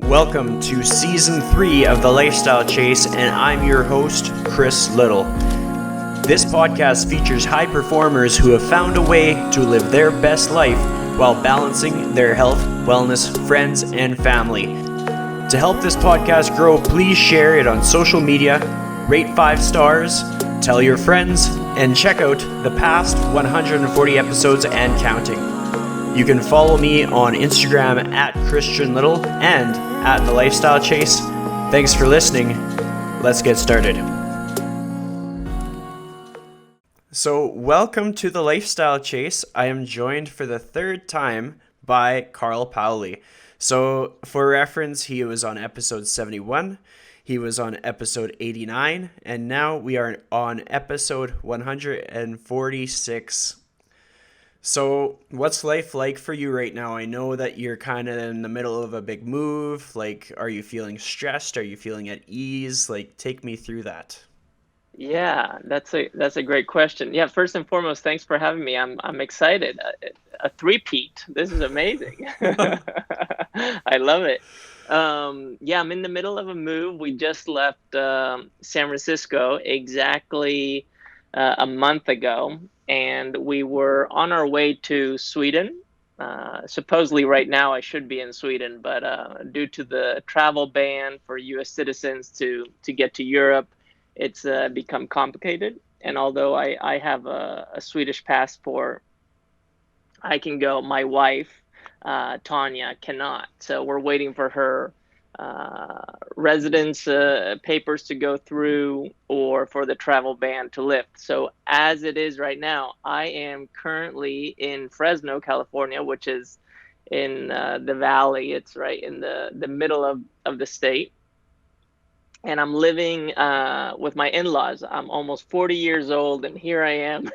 Welcome to Season 3 of The Lifestyle Chase, and I'm your host, Chris Little. This podcast features high performers who have found a way to live their best life while balancing their health, wellness, friends, and family. To help this podcast grow, please share it on social media, rate 5 stars, tell your friends, and check out the past 140 episodes and counting. You can follow me on Instagram at Christian Little and at The Lifestyle Chase. Thanks for listening. Let's get started. So, welcome to The Lifestyle Chase. I am joined for the third time by Carl Paoli. So, for reference, he was on episode 71, he was on episode 89, and now we are on episode 146. So, what's life like for you right now? I know that you're kind of in the middle of a big move. Like, are you feeling stressed? Are you feeling at ease? Like, take me through that. Yeah, that's a great question. Yeah, first and foremost, thanks for having me. I'm excited. A three-peat. This is amazing. I love it. Yeah, I'm in the middle of a move. We just left San Francisco exactly a month ago, and we were on our way to Sweden. Supposedly right now I should be in Sweden, but due to the travel ban for U.S. citizens to get to Europe, it's become complicated. And although I have a Swedish passport, I can go. My wife, Tanya, cannot. So we're waiting for her residence papers to go through or for the travel ban to lift. So as it is right now, I am currently in Fresno, California, which is in the valley. It's right in the middle of the state. And I'm living with my in-laws. I'm almost 40 years old, and here I am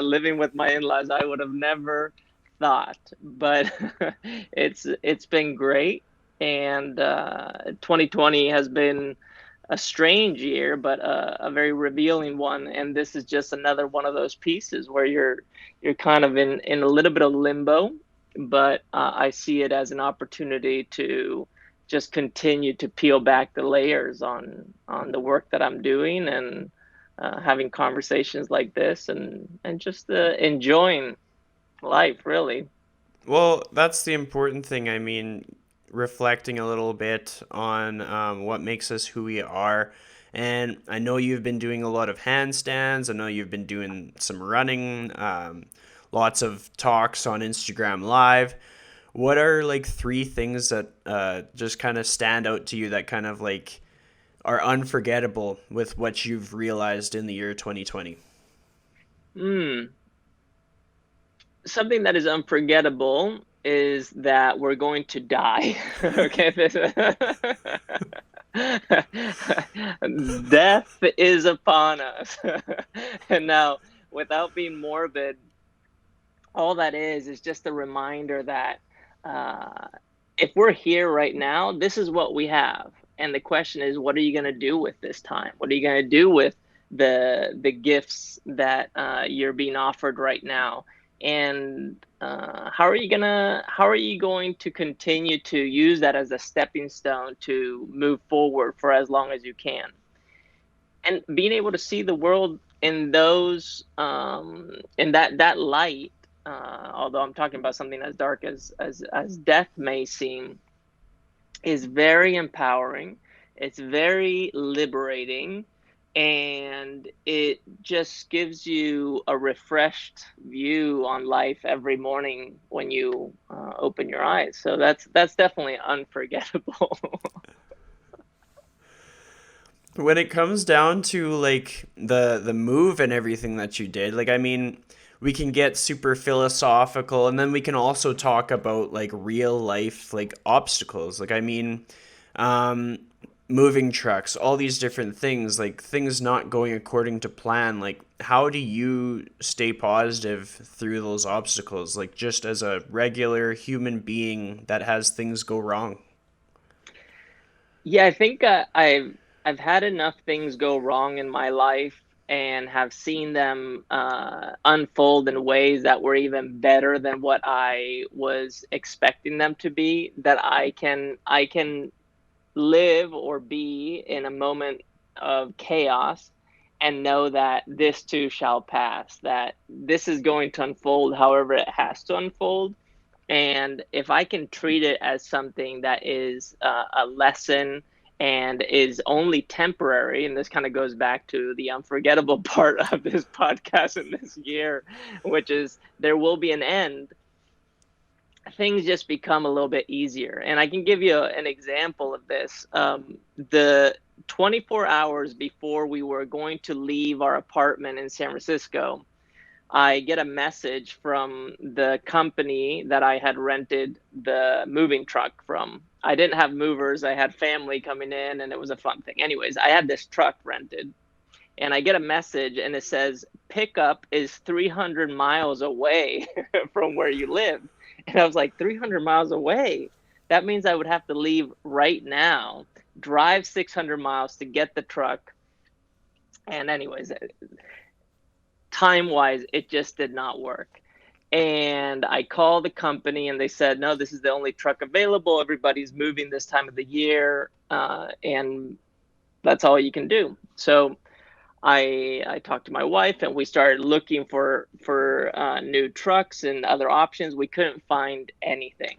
living with my in-laws. I would have never thought, but it's been great. And 2020 has been a strange year, but a very revealing one. And this is just another one of those pieces where you're kind of in a little bit of limbo, but I see it as an opportunity to just continue to peel back the layers on the work that I'm doing, and having conversations like this, and just enjoying life, really. Well, that's the important thing. I mean, reflecting a little bit on what makes us who we are. And I know you've been doing a lot of handstands. I know you've been doing some running, lots of talks on Instagram Live. What are like 3 things that just kind of stand out to you that kind of like are unforgettable with what you've realized in the year 2020? Hmm. Something that is unforgettable is that we're going to die. Okay, death is upon us. And now, without being morbid, all that is just a reminder that uh, if we're here right now, this is what we have. And the question is, what are you going to do with this time? What are you going to do with the gifts that you're being offered right now? And how are you going to continue to use that as a stepping stone to move forward for as long as you can? And being able to see the world in those in that light, although I'm talking about something as dark as death may seem, is very empowering. It's very liberating, and it just gives you a refreshed view on life every morning when you open your eyes. So that's definitely unforgettable. When it comes down to like the move and everything that you did, like I mean, we can get super philosophical, and then we can also talk about like real life like obstacles. Like I mean, um moving trucks, all these different things, like things not going according to plan. Like how do you stay positive through those obstacles, like just as a regular human being that has things go wrong? Yeah, I think I've had enough things go wrong in my life, and have seen them unfold in ways that were even better than what I was expecting them to be, that I can live or be in a moment of chaos and know that this too shall pass, that this is going to unfold however it has to unfold. And if I can treat it as something that is a lesson and is only temporary, and this kind of goes back to the unforgettable part of this podcast in this year, which is there will be an end, things just become a little bit easier. And I can give you an example of this. The 24 hours before we were going to leave our apartment in San Francisco, I get a message from the company that I had rented the moving truck from. I didn't have movers, I had family coming in, and it was a fun thing. Anyways, I had this truck rented, and I get a message, and it says, pickup is 300 miles away from where you live. And I was like, 300 miles away? That means I would have to leave right now, drive 600 miles to get the truck. And anyways, time wise, it just did not work. And I called the company and they said, no, this is the only truck available. Everybody's moving this time of the year. And that's all you can do. So I talked to my wife and we started looking for new trucks and other options. We couldn't find anything.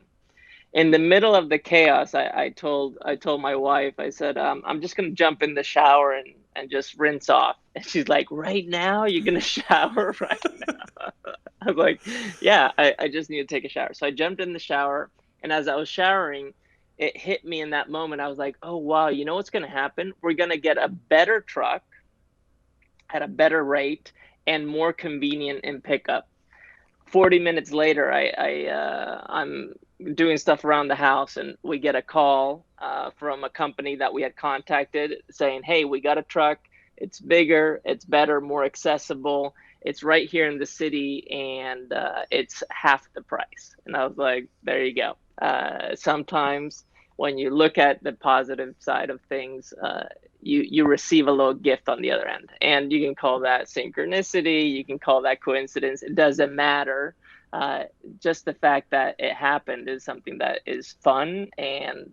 In the middle of the chaos, I told my wife, I said, I'm just gonna jump in the shower and just rinse off. And she's like, right now? You're gonna shower right now? I was like, yeah, I just need to take a shower. So I jumped in the shower, and as I was showering, it hit me in that moment. I was like, oh wow, you know what's gonna happen? We're gonna get a better truck at a better rate and more convenient in pickup. 40 minutes later, I'm doing stuff around the house, and we get a call from a company that we had contacted saying, hey, we got a truck. It's bigger, it's better, more accessible. It's right here in the city, and it's half the price. And I was like, there you go. Sometimes when you look at the positive side of things, you receive a little gift on the other end. And you can call that synchronicity, you can call that coincidence. It doesn't matter. Just the fact that it happened is something that is fun, and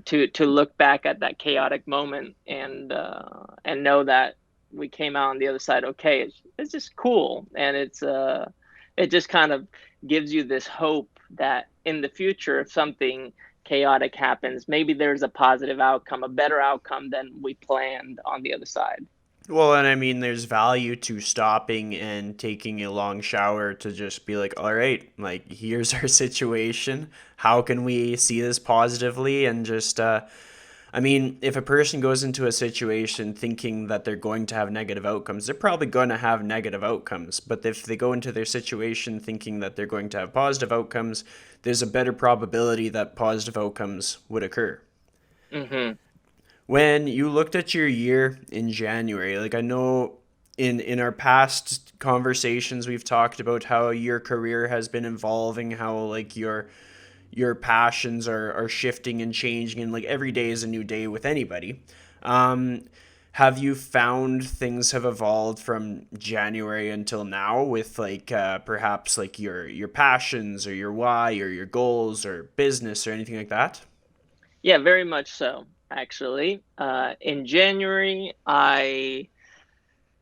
to look back at that chaotic moment and know that we came out on the other side okay, it's just cool. And it just kind of gives you this hope that in the future, if something chaotic happens, maybe there's a positive outcome, a better outcome than we planned on the other side. Well, and I mean, there's value to stopping and taking a long shower to just be like, all right, like, here's our situation. How can we see this positively? And just, I mean, if a person goes into a situation thinking that they're going to have negative outcomes, they're probably going to have negative outcomes. But if they go into their situation thinking that they're going to have positive outcomes, there's a better probability that positive outcomes would occur. Hmm. When you looked at your year in January, like, I know in our past conversations we've talked about how your career has been evolving, how like your passions are shifting and changing, and like every day is a new day with anybody. Have you found things have evolved from January until now with like perhaps like your passions or your why or your goals or business or anything like that? Yeah, very much so, actually. In January, I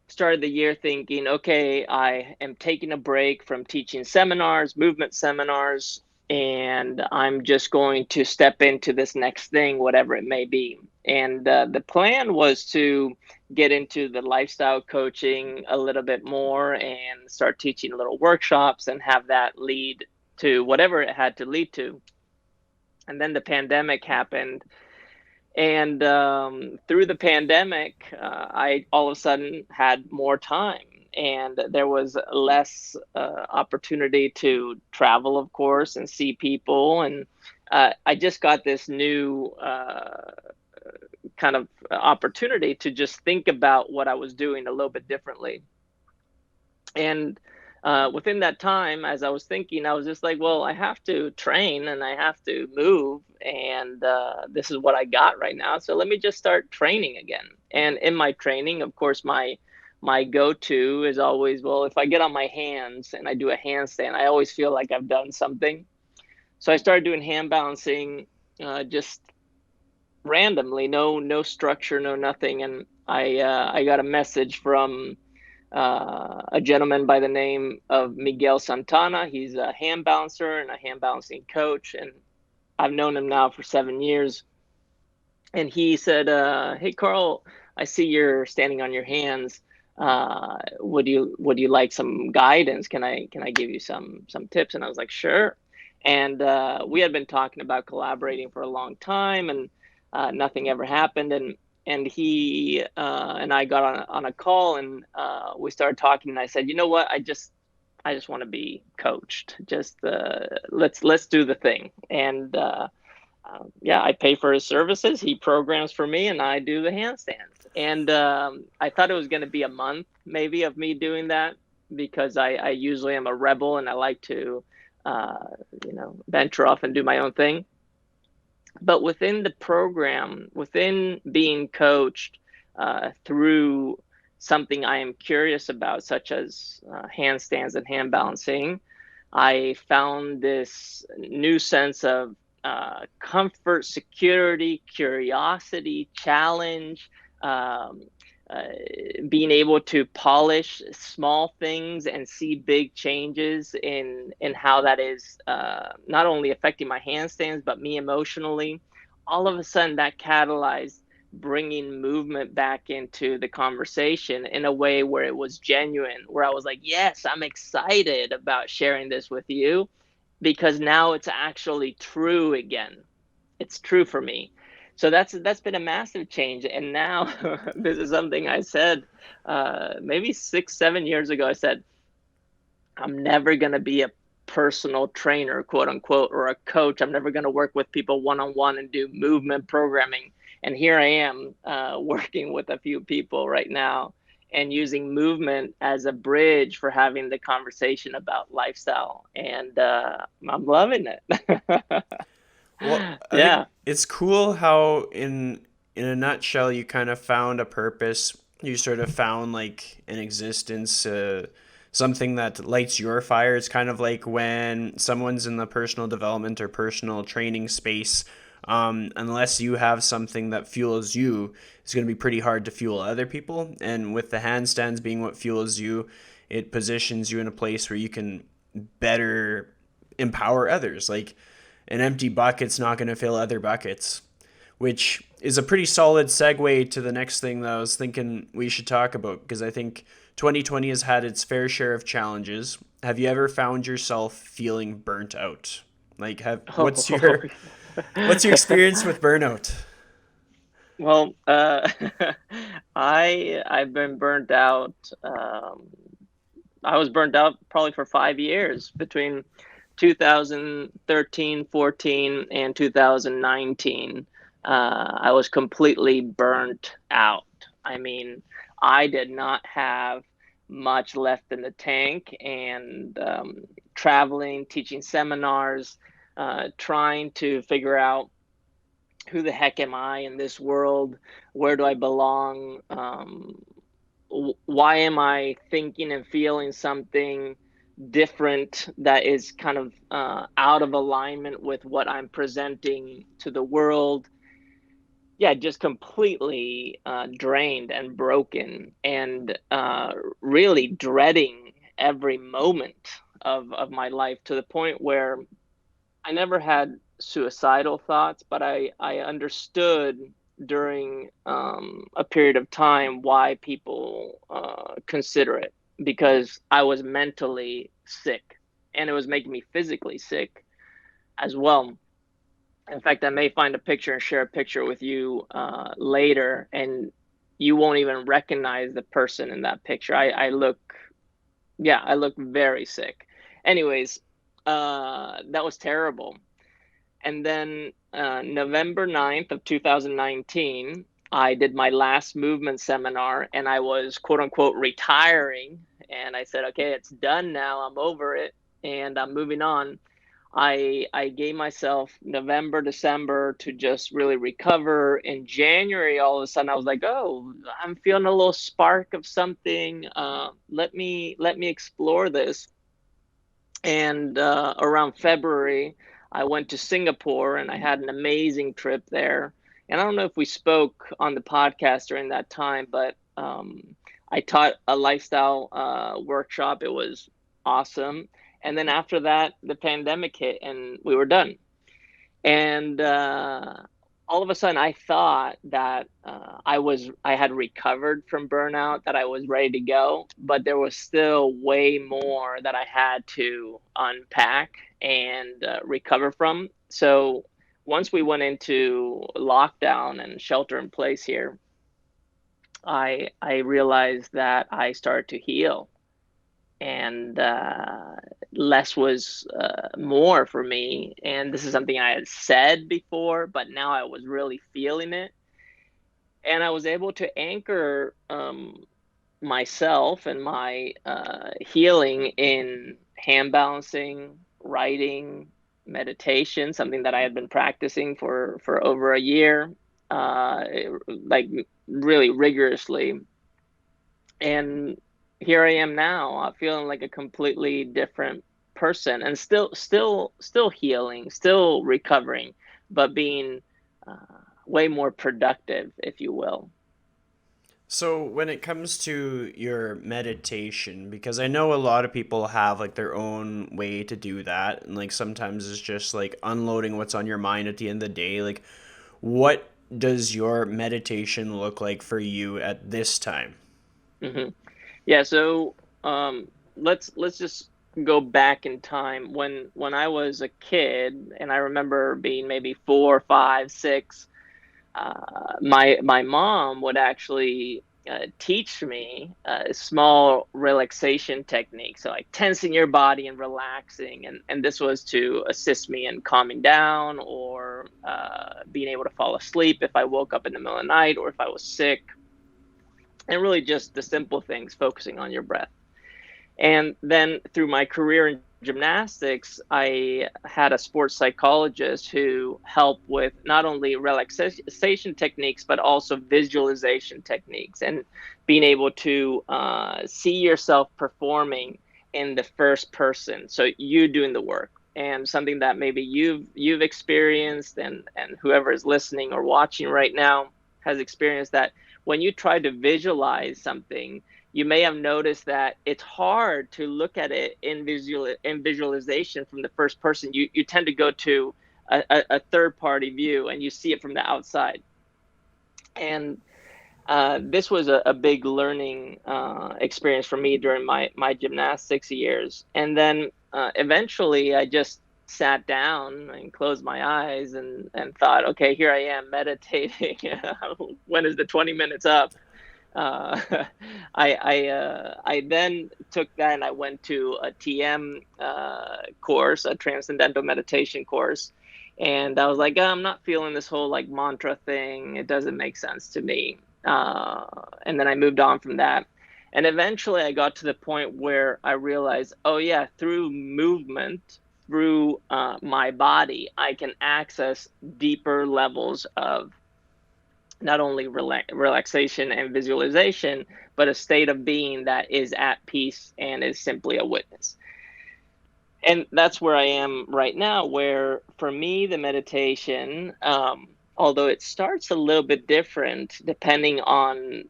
started the year thinking, okay, I am taking a break from teaching seminars, movement seminars, and I'm just going to step into this next thing, whatever it may be. And the plan was to get into the lifestyle coaching a little bit more and start teaching little workshops and have that lead to whatever it had to lead to. And then the pandemic happened, and through the pandemic, I all of a sudden had more time, and there was less opportunity to travel, of course, and see people. And I just got this new kind of opportunity to just think about what I was doing a little bit differently. And within that time, as I was thinking, I was just like, well, I have to train and I have to move. And this is what I got right now. So let me just start training again. And in my training, of course, my go-to is always, well, if I get on my hands and I do a handstand, I always feel like I've done something. So I started doing hand balancing, just randomly, no structure, no nothing. And I got a message from a gentleman by the name of Miguel Santana. He's a hand balancer and a hand balancing coach, and I've known him now for 7 years. And he said, "Hey, Carl, I see you're standing on your hands. Would you like some guidance? Can I give you some tips?" And I was like, "Sure." And we had been talking about collaborating for a long time, and nothing ever happened. And he and I got on a call, and we started talking. And I said, "You know what? I just want to be coached. Just let's do the thing." And yeah, I pay for his services. He programs for me, and I do the handstands. And I thought it was going to be a month, maybe, of me doing that, because I usually am a rebel and I like to, venture off and do my own thing. But within the program, within being coached through something I am curious about, such as handstands and hand balancing, I found this new sense of comfort, security, curiosity, challenge, um, uh, being able to polish small things and see big changes in how that is not only affecting my handstands but me emotionally. All of a sudden, that catalyzed bringing movement back into the conversation in a way where it was genuine, where I was like, yes, I'm excited about sharing this with you because now it's actually true again. It's true for me. So that's been a massive change. And now this is something I said maybe 6, 7 years ago. I said, I'm never going to be a personal trainer, quote unquote, or a coach. I'm never going to work with people one on one and do movement programming. And here I am working with a few people right now and using movement as a bridge for having the conversation about lifestyle. And I'm loving it. Well, I think Yeah. it's cool how in a nutshell you kind of found a purpose. You sort of found like an existence, something that lights your fire. It's kind of like when someone's in the personal development or personal training space. Unless you have something that fuels you, it's going to be pretty hard to fuel other people. And with the handstands being what fuels you, it positions you in a place where you can better empower others. Like an empty bucket's not going to fill other buckets, which is a pretty solid segue to the next thing that I was thinking we should talk about, because I think 2020 has had its fair share of challenges. Have you ever found yourself feeling burnt out? Like, what's Oh, your experience with burnout? well, I've been burnt out. I was burnt out probably for 5 years between 2013, 14, and 2019. I was completely burnt out. I mean, I did not have much left in the tank, and traveling, teaching seminars, trying to figure out who the heck am I in this world? Where do I belong? Why am I thinking and feeling something different that is kind of out of alignment with what I'm presenting to the world? Yeah, just completely drained and broken, and really dreading every moment of my life, to the point where I never had suicidal thoughts, but I understood during a period of time why people consider it, because I was mentally sick and it was making me physically sick as well. In fact, I may find a picture and share a picture with you later, and you won't even recognize the person in that picture. I look, yeah, I look very sick. Anyways, that was terrible. And then November 9th of 2019, I did my last movement seminar, and I was quote unquote retiring. And I said, okay, it's done now. I'm over it and I'm moving on. I gave myself November, December to just really recover. In January, all of a sudden, I was like, "Oh, I'm feeling a little spark of something. Let me explore this." And around February, I went to Singapore, and I had an amazing trip there. And I don't know if we spoke on the podcast during that time, but I taught a lifestyle workshop. It was awesome. And then after that, the pandemic hit, and we were done. And all of a sudden, I thought that I had recovered from burnout, that I was ready to go, but there was still way more that I had to unpack and recover from. So once we went into lockdown and shelter in place here, I realized that I started to heal, and less was more for me. And this is something I had said before, but now I was really feeling it, and I was able to anchor myself and my healing in hand balancing, writing, meditation, something that I had been practicing for over a year, like really rigorously. And here I am now, feeling like a completely different person, and still healing, still recovering, but being uh, way more productive, if you will. So when it comes to your meditation, because I know a lot of people have like their own way to do that, and like sometimes it's just like unloading what's on your mind at the end of the day. Like, what does your meditation look like for you at this time? hmm Yeah, so let's just go back in time when I was a kid, and I remember being maybe 4, 5, 6. My mom would actually teach me small relaxation techniques, so like tensing your body and relaxing, and this was to assist me in calming down, or being able to fall asleep if I woke up in the middle of the night, or if I was sick, and really just the simple things, focusing on your breath. And then through my career in gymnastics, I had a sports psychologist who helped with not only relaxation techniques, but also visualization techniques, and being able to see yourself performing in the first person. So you doing the work. And something that maybe you've experienced, and whoever is listening or watching right now has experienced, that when you try to visualize something, you may have noticed that it's hard to look at it in visualization from the first person. You tend to go to a third party view, and you see it from the outside. And this was a big learning experience for me during my gymnastics years. And then eventually I just sat down and closed my eyes, and thought, okay, here I am meditating. When is the 20 minutes up? uh, I then took that, and I went to a TM course, a transcendental meditation course, and I was like, oh, I'm not feeling this whole like mantra thing. It doesn't make sense to me. And then I moved on from that, and eventually I got to the point where I realized, oh yeah, through movement, through my body, I can access deeper levels of not only relaxation and visualization, but a state of being that is at peace and is simply a witness. And that's where I am right now, where for me, the meditation, although it starts a little bit different depending on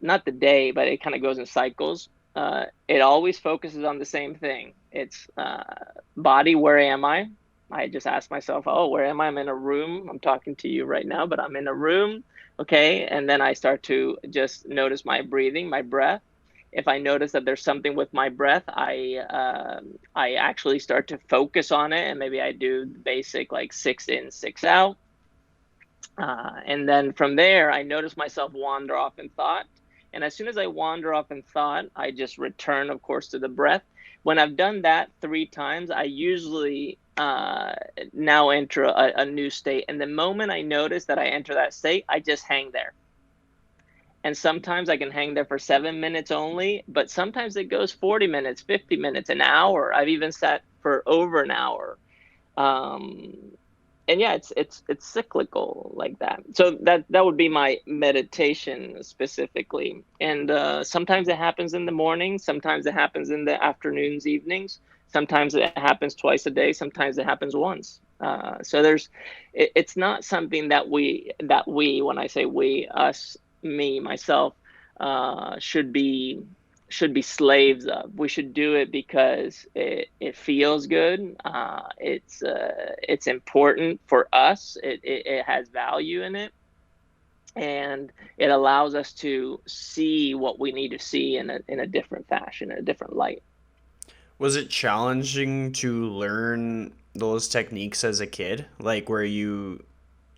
not the day, but it kind of goes in cycles. It always focuses on the same thing. It's body, where am I? I just ask myself, oh, where am I? I'm in a room. I'm talking to you right now, but I'm in a room. Okay. And then I start to just notice my breathing, my breath. If I notice that there's something with my breath, I actually start to focus on it, and maybe I do the basic like 6 in, 6 out. And then from there, I notice myself wander off in thought. And as soon as I wander off in thought, I just return, of course, to the breath. When I've done that 3 times, I usually now enter a new state. And the moment I notice that I enter that state, I just hang there. And sometimes I can hang there for 7 minutes only, but sometimes it goes 40 minutes, 50 minutes, an hour. I've even sat for over an hour. Um, and yeah, it's cyclical like that. So that would be my meditation specifically. And sometimes it happens in the morning, sometimes it happens in the afternoons, evenings, sometimes it happens twice a day, sometimes it happens once. So it's not something that we, when I say we, us, me, myself, should be slaves of. We should do it because it feels good. It's important for us. It has value in it, and it allows us to see what we need to see in a different fashion, in a different light. Was it challenging to learn those techniques as a kid? Like, were you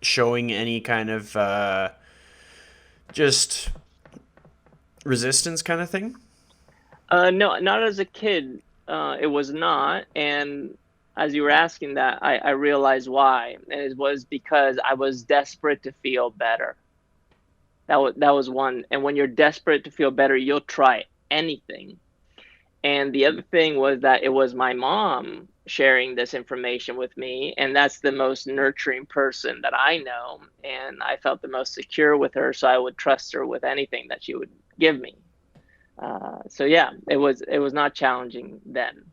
showing any kind of just resistance kind of thing? No, not as a kid. It was not. And as you were asking that, I realized why. And it was because I was desperate to feel better. That was one. And when you're desperate to feel better, you'll try anything. And the other thing was that it was my mom sharing this information with me, and that's the most nurturing person that I know. And I felt the most secure with her, so I would trust her with anything that she would give me. So yeah, it was not challenging then.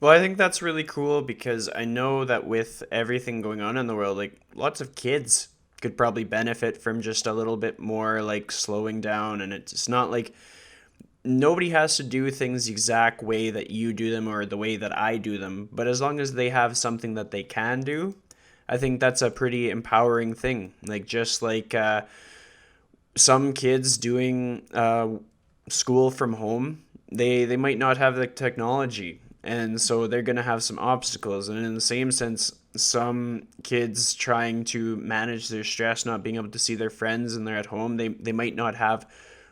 Well, I think that's really cool because I know that with everything going on in the world, like lots of kids could probably benefit from just a little bit more like slowing down. And it's not like nobody has to do things the exact way that you do them or the way that I do them. But as long as they have something that they can do, I think that's a pretty empowering thing. Like, just like some kids doing school from home, they might not have the technology, and so they're going to have some obstacles. And in the same sense, some kids trying to manage their stress, not being able to see their friends and they're at home, they might not have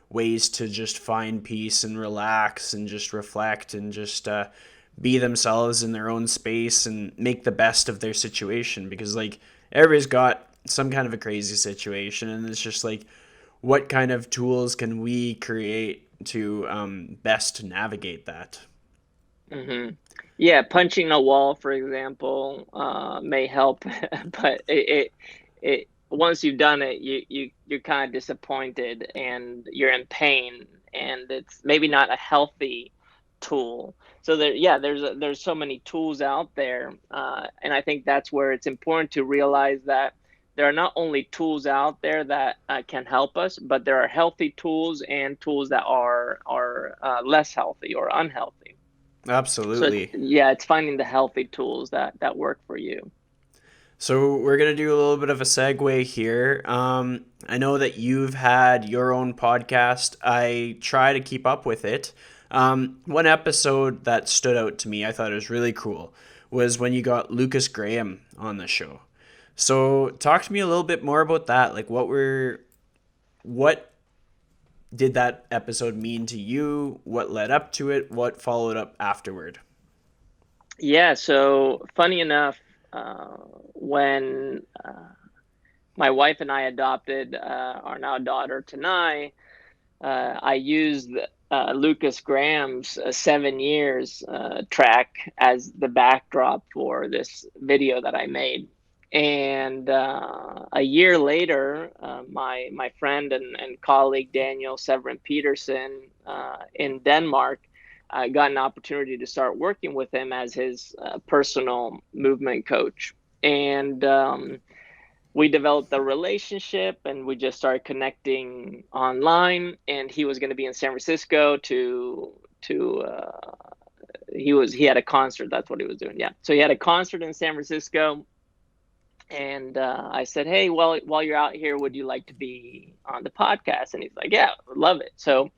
ways to just find peace and relax and just reflect and just be themselves in their own space and make the best of their situation, because like everybody's got some kind of a crazy situation, and it's just like, what kind of tools can we create to best navigate that? Hmm. Yeah, punching a wall, for example, may help, but it once you've done it, you're kind of disappointed and you're in pain, and it's maybe not a healthy tool. So yeah, there's so many tools out there, and I think that's where it's important to realize that there are not only tools out there that can help us, but there are healthy tools and tools that are less healthy or unhealthy. So Absolutely. yeah, it's finding the healthy tools that work for you. So we're gonna do a little bit of a segue here. I know that you've had your own podcast. I try to keep up with it. One episode that stood out to me, I thought it was really cool, was when you got Lucas Graham on the show. So talk to me a little bit more about that. Like, what did that episode mean to you? What led up to it? What followed up afterward? Yeah, so funny enough, when my wife and I adopted our now daughter Tanai, I used Lucas Graham's 7 years track as the backdrop for this video that I made. And a year later, my friend and colleague Daniel Severin Peterson in Denmark got an opportunity to start working with him as his personal movement coach. And we developed a relationship, and we just started connecting online. And he was going to be in San Francisco to he had a concert. That's what he was doing. Yeah, so he had a concert in San Francisco, and I said, hey, well, while you're out here, would you like to be on the podcast? And he's like, yeah, would love it. So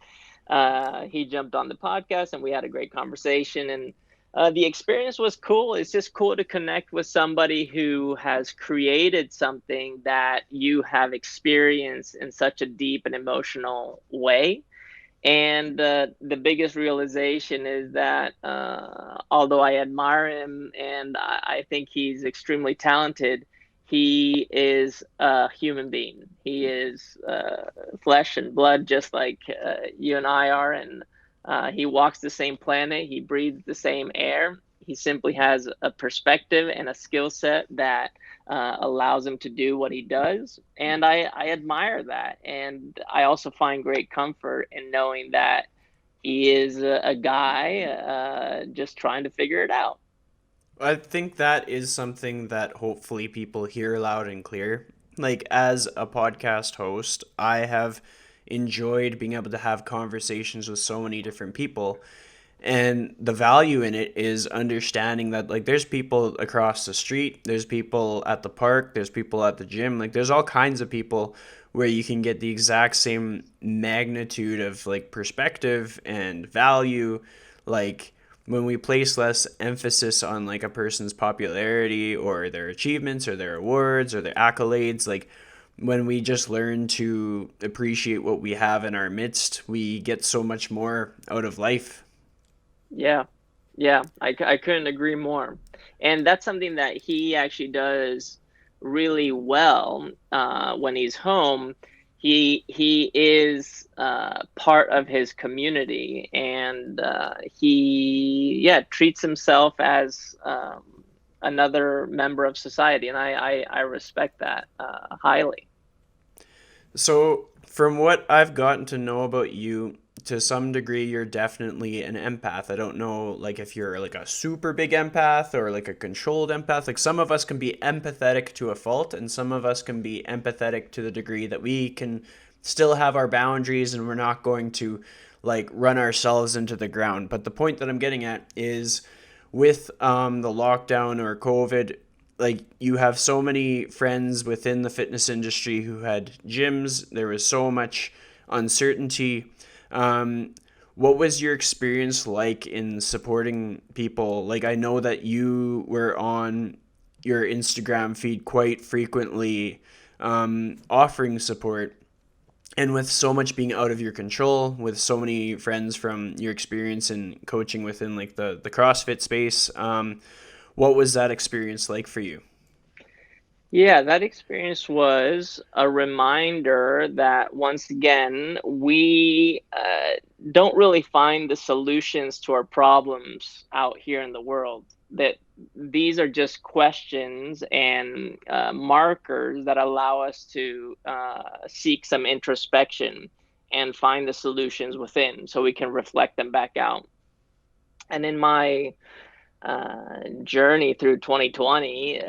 he jumped on the podcast, and we had a great conversation. And the experience was cool. It's just cool to connect with somebody who has created something that you have experienced in such a deep and emotional way. And the biggest realization is that although I admire him and I think he's extremely talented, he is a human being. He is flesh and blood, just like you and I are. And he walks the same planet. He breathes the same air. He simply has a perspective and a skill set that allows him to do what he does. And I admire that. And I also find great comfort in knowing that he is a guy just trying to figure it out. I think that is something that hopefully people hear loud and clear. Like, as a podcast host, I have enjoyed being able to have conversations with so many different people. And the value in it is understanding that, like, there's people across the street, there's people at the park, there's people at the gym, like, there's all kinds of people where you can get the exact same magnitude of, like, perspective and value. Like, when we place less emphasis on, like, a person's popularity or their achievements or their awards or their accolades, like, when we just learn to appreciate what we have in our midst, we get so much more out of life. Yeah, yeah, I couldn't agree more. And that's something that he actually does really well when he's home. He is part of his community, and he yeah treats himself as another member of society, and I respect that highly. So, from what I've gotten to know about you, to some degree, you're definitely an empath. I don't know, like, if you're like a super big empath or like a controlled empath. Like, some of us can be empathetic to a fault, and some of us can be empathetic to the degree that we can still have our boundaries and we're not going to like run ourselves into the ground. But the point that I'm getting at is with the lockdown or COVID, like, you have so many friends within the fitness industry who had gyms. There was so much uncertainty. Um, what was your experience like in supporting people? Like, I know that you were on your Instagram feed quite frequently, offering support. And with so much being out of your control, with so many friends from your experience in coaching within like the CrossFit space, what was that experience like for you? Yeah, that experience was a reminder that once again, we don't really find the solutions to our problems out here in the world. That these are just questions and markers that allow us to seek some introspection and find the solutions within so we can reflect them back out. And in my journey through 2020,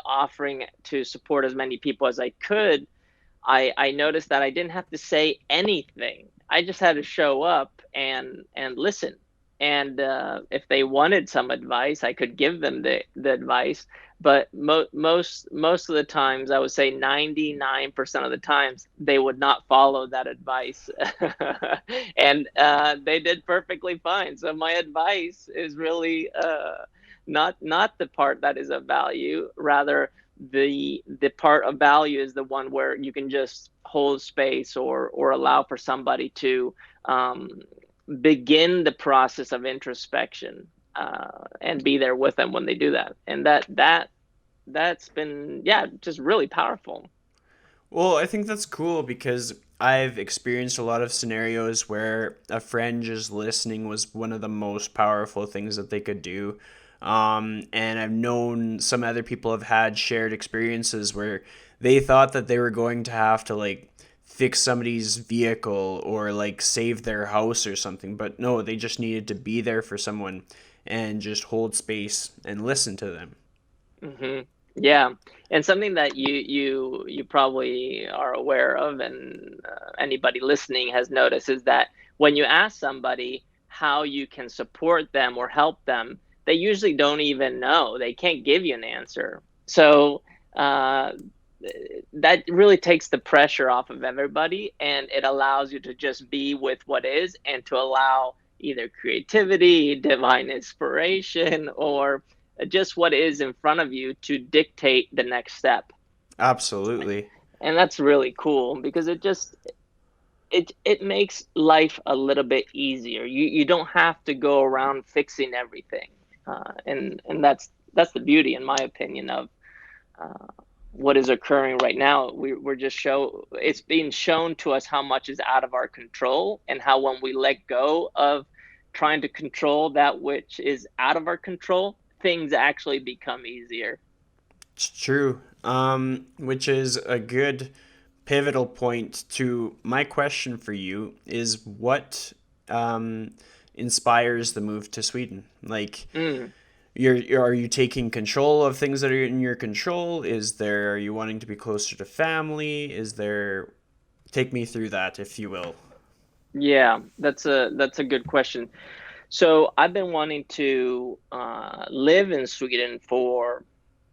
offering to support as many people as I could, I noticed that I didn't have to say anything. I just had to show up and listen. And if they wanted some advice, I could give them the advice. But most of the times, I would say 99% of the times, they would not follow that advice, and they did perfectly fine. So my advice is really not the part that is of value, rather the part of value is the one where you can just hold space or allow for somebody to begin the process of introspection and be there with them when they do that. And that's been yeah just really powerful. Well, I think that's cool because I've experienced a lot of scenarios where a friend just listening was one of the most powerful things that they could do. And I've known some other people have had shared experiences where they thought that they were going to have to like fix somebody's vehicle or like save their house or something, but no, they just needed to be there for someone and just hold space and listen to them. Hmm. Yeah, and something that you probably are aware of, and anybody listening has noticed, is that when you ask somebody how you can support them or help them, they usually don't even know. They can't give you an answer. So uh, that really takes the pressure off of everybody, and it allows you to just be with what is and to allow either creativity, divine inspiration, or just what is in front of you to dictate the next step. Absolutely. And that's really cool because it makes life a little bit easier. You don't have to go around fixing everything, and that's the beauty, in my opinion, of uh, what is occurring right now. We're just it's being shown to us how much is out of our control, and how when we let go of trying to control that which is out of our control, things actually become easier. It's true. Which is a good pivotal point to my question for you is what um, inspires the move to Sweden? Like, Mm. are you taking control of things that are in your control? Are you wanting to be closer to family? Take me through that, if you will. Yeah, that's a good question. So I've been wanting to live in Sweden for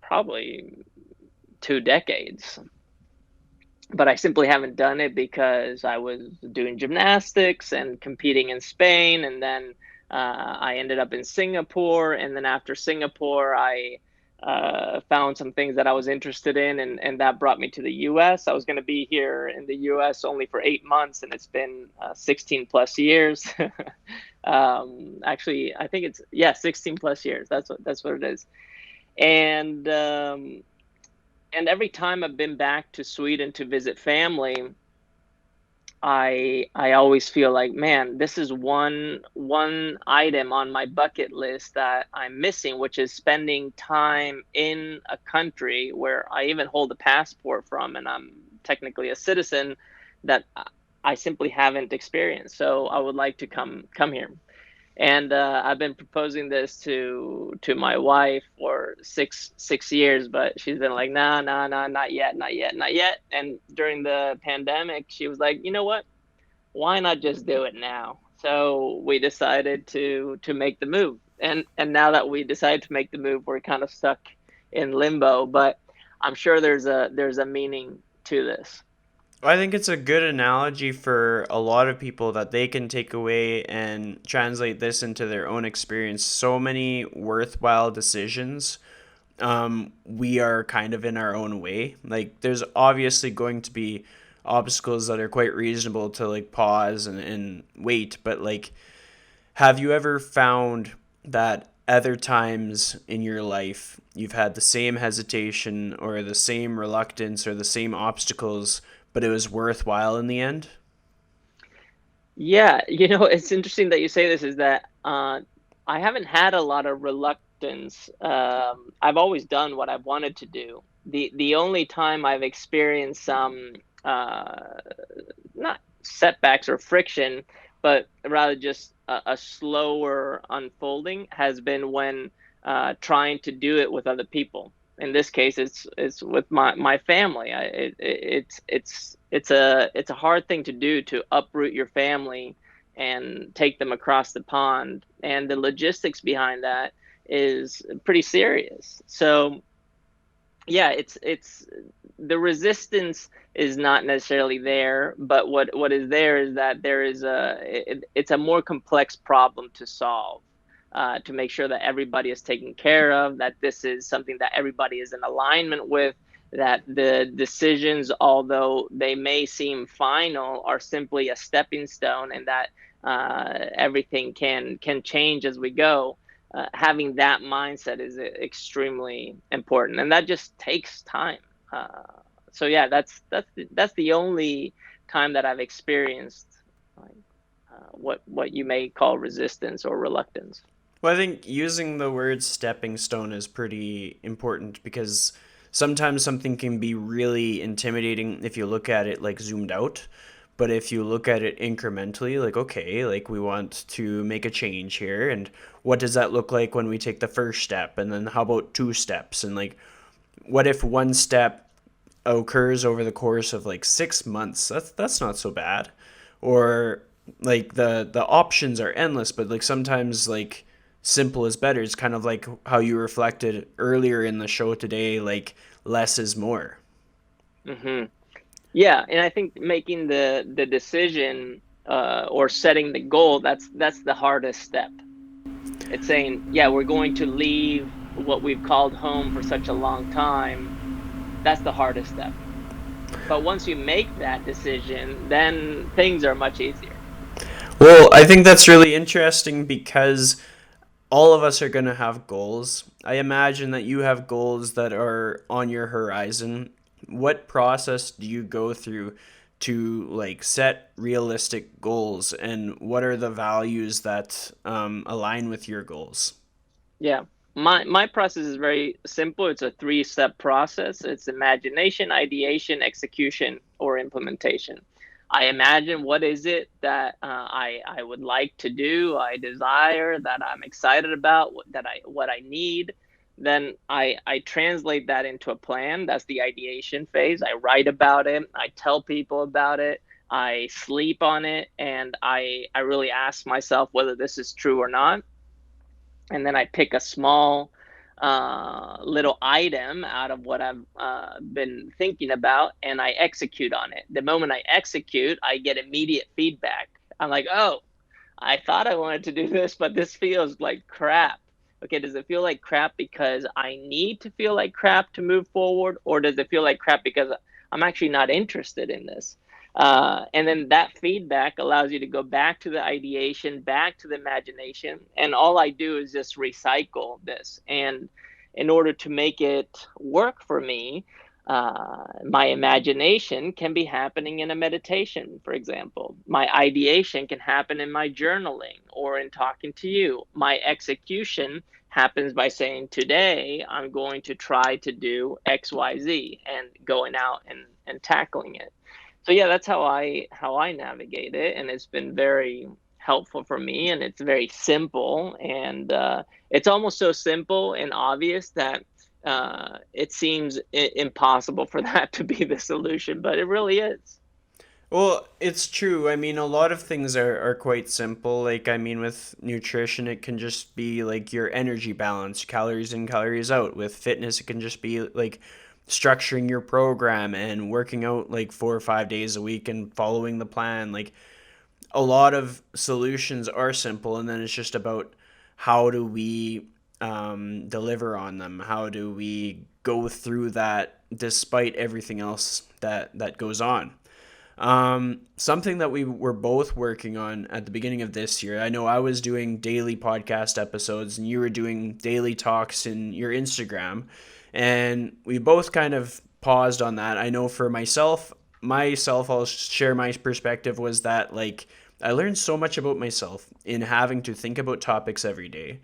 probably 2 decades, but I simply haven't done it because I was doing gymnastics and competing in Spain, and then I ended up in Singapore, and then after Singapore, I found some things that I was interested in, and that brought me to the U.S. I was going to be here in the U.S. only for 8 months, and it's been 16 plus years. Actually, I think it's, yeah, 16 plus years. That's what it is, and and every time I've been back to Sweden to visit family, I always feel like, man, this is one item on my bucket list that I'm missing, which is spending time in a country where I even hold a passport from, and I'm technically a citizen that I simply haven't experienced. So I would like to come here. And I've been proposing this to my wife for six years, but she's been like, nah, nah, nah, not yet, not yet, not yet. And during the pandemic, she was like, you know what? Why not just do it now? So we decided to make the move. And now that we decided to make the move, we're kind of stuck in limbo. But I'm sure there's a meaning to this. I think it's a good analogy for a lot of people that they can take away and translate this into their own experience. So many worthwhile decisions. We are kind of in our own way. Like, there's obviously going to be obstacles that are quite reasonable to like pause and wait. But like, have you ever found that other times in your life you've had the same hesitation or the same reluctance or the same obstacles, but it was worthwhile in the end? Yeah, it's interesting that you say this, is that I haven't had a lot of reluctance. I've always done what I've wanted to do. The only time I've experienced some uh, not setbacks or friction, but rather just a slower unfolding has been when trying to do it with other people. In this case, it's with my family. It's a hard thing to do, to uproot your family and take them across the pond, and the logistics behind that is pretty serious. So yeah, it's the resistance is not necessarily there, but what is there is that there is it's a more complex problem to solve, to make sure that everybody is taken care of, that this is something that everybody is in alignment with, that the decisions, although they may seem final, are simply a stepping stone, and that everything can change as we go. Having that mindset is extremely important, and that just takes time. Uh, so yeah, that's the only time that I've experienced, like, what you may call resistance or reluctance. Well, I think using the word stepping stone is pretty important because sometimes something can be really intimidating if you look at it like zoomed out. But if you look at it incrementally, like, okay, like we want to make a change here. And what does that look like when we take the first step? And then how about two steps? And like, what if one step occurs over the course of like 6 months? That's not so bad. Or like the options are endless, but like sometimes like simple is better. It's kind of like how you reflected earlier in the show today, like less is more. Hmm. Yeah, and I think making the decision, or setting the goal, that's the hardest step. It's saying, yeah, we're going to leave what we've called home for such a long time. That's the hardest step. But once you make that decision, then things are much easier. Well, I think that's really interesting because all of us are going to have goals. I imagine that you have goals that are on your horizon. What process do you go through to like set realistic goals, and what are the values that align with your goals? Yeah. my process is very simple. It's a 3-step process. It's imagination, ideation, execution, or implementation. I imagine what is it that I would like to do, I desire, that I'm excited about, what I need. Then I translate that into a plan. That's the ideation phase. I write about it. I tell people about it. I sleep on it, and I really ask myself whether this is true or not. And then I pick a small little item out of what I've been thinking about, and I execute on it. The moment I execute, I get immediate feedback. I'm like, oh, I thought I wanted to do this, but this feels like crap. Okay, does it feel like crap because I need to feel like crap to move forward, or does it feel like crap because I'm actually not interested in this? And then that feedback allows you to go back to the ideation, back to the imagination, and all I do is just recycle this. And in order to make it work for me, my imagination can be happening in a meditation, for example. My ideation can happen in my journaling or in talking to you. My execution happens by saying, today I'm going to try to do XYZ, and going out and tackling it. So yeah, that's how I navigate it, and it's been very helpful for me, and it's very simple, and it's almost so simple and obvious that it seems impossible for that to be the solution, but it really is. Well, it's true. I mean, a lot of things are quite simple. Like, I mean, with nutrition, it can just be like your energy balance, calories in, calories out. With fitness, it can just be like structuring your program and working out like 4 or 5 days a week and following the plan. Like, a lot of solutions are simple, and then it's just about how do we deliver on them? How do we go through that despite everything else that goes on? Something that we were both working on at the beginning of this year. I know I was doing daily podcast episodes and you were doing daily talks in your Instagram, and we both kind of paused on that. I know for myself, I'll share my perspective was that like I learned so much about myself in having to think about topics every day.